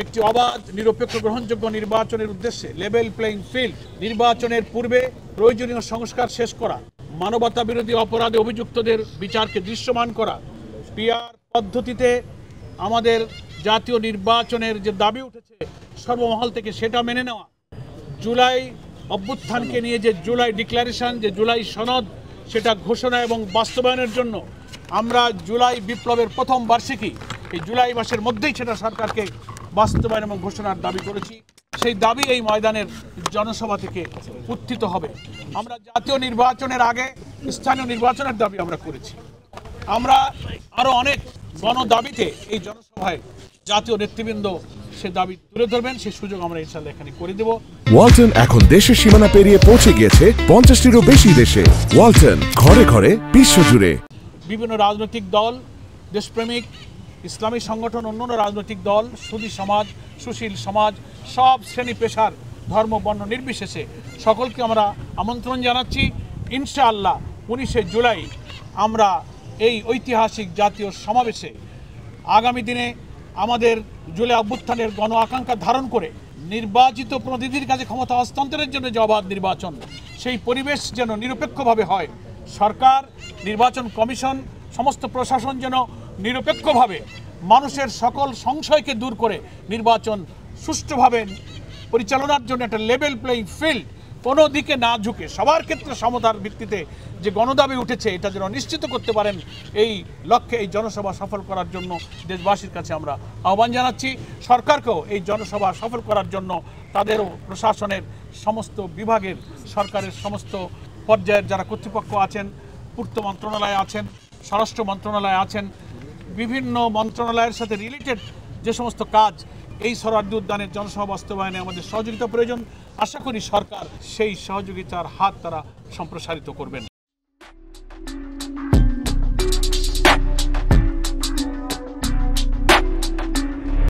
একটি অবাধ, নিরপেক্ষ, গ্রহণযোগ্য নির্বাচনের উদ্দেশ্যে লেভেল প্লেইং ফিল্ড, নির্বাচনের পূর্বে প্রয়োজনীয় সংস্কার শেষ করা, মানবতা বিরোধী অপরাধে অভিযুক্তদের বিচারকে দৃশ্যমান করা, পিআর পদ্ধতিতে আমাদের জাতীয় নির্বাচনের যে দাবি উঠেছে সর্বমহল থেকে সেটা মেনে নেওয়া, জুলাই অভ্যুত্থানকে নিয়ে যে জুলাই ডিক্লারেশন, যে জুলাই সনদ, সেটা ঘোষণা এবং বাস্তবায়নের জন্য আমরা জুলাই বিপ্লবের প্রথম বার্ষিকী এই জুলাই মাসের মধ্যেই সেটা সরকারকে বাস্তবায়ন এবং ঘোষণার দাবি করেছি। সেই দাবি এই ময়দানের জনসভা থেকে উত্থিত হবে। আমরা জাতীয় নির্বাচনের আগে স্থানীয় নির্বাচনের দাবি আমরা করেছি। আমরা আরও অনেক গণদাবিতে এই জনসভায় জাতীয় নেতৃবৃন্দ সে দাবি তুলে ধরবেন, সেই সুযোগ আমরা ইনশাআল্লাহ এখানে করে দেব। ওয়ালটন এখন দেশের সীমানা পেরিয়ে পৌঁছে গিয়েছে 50টিরও বেশি দেশে। ওয়ালটন, ঘরে ঘরে, বিশ্বজুড়ে। বিভিন্ন রাজনৈতিক দল, দেশপ্রেমিক, ইসলামী সংগঠন, অন্যান্য রাজনৈতিক দল, সুধী সমাজ, সুশীল সমাজ, সব শ্রেণী পেশার, ধর্ম, বর্ণ নির্বিশেষে সকলকে আমরা আমন্ত্রণ জানাচ্ছি। ইনশাআল্লাহ 19শে জুলাই আমরা এই ঐতিহাসিক জাতীয় সমাবেশে আগামী দিনে আমাদের জুলাই অভ্যুত্থানের গণ আকাঙ্ক্ষা ধারণ করে নির্বাচিত প্রতিনিধির কাছে ক্ষমতা হস্তান্তরের জন্য যে অবাধ নির্বাচন, সেই পরিবেশ যেন নিরপেক্ষভাবে হয়। সরকার, নির্বাচন কমিশন, সমস্ত প্রশাসন যেন নিরপেক্ষভাবে মানুষের সকল সংশয়কে দূর করে নির্বাচন সুষ্ঠুভাবে পরিচালনার জন্য একটা লেভেল প্লেইং ফিল্ড, কোনো দিকে না ঝুঁকে সবার ক্ষেত্রে সমতার ভিত্তিতে যে গণদাবি উঠেছে এটা যেন নিশ্চিত করতে পারেন, এই লক্ষ্যে এই জনসভা সফল করার জন্য দেশবাসীর কাছে আমরা আহ্বান জানাচ্ছি। সরকারকেও এই জনসভা সফল করার জন্য তাদেরও প্রশাসনের সমস্ত বিভাগের, সরকারের সমস্ত পর্যায়ের যারা কর্তৃপক্ষ আছেন, পূর্ত মন্ত্রণালয়ে আছেন, স্বরাষ্ট্র মন্ত্রণালয়ে আছেন, বিভিন্ন মন্ত্রণালয়ের সাথে রিলেটেড যে সমস্ত কাজ, এই সোহরাওয়ার্দী উদ্যানের জনসভা বাস্তবায়নে আমাদের সহযোগিতা প্রয়োজন। আশা করি সরকার সেই সহযোগিতার হাত তারা সম্প্রসারিত করবেন।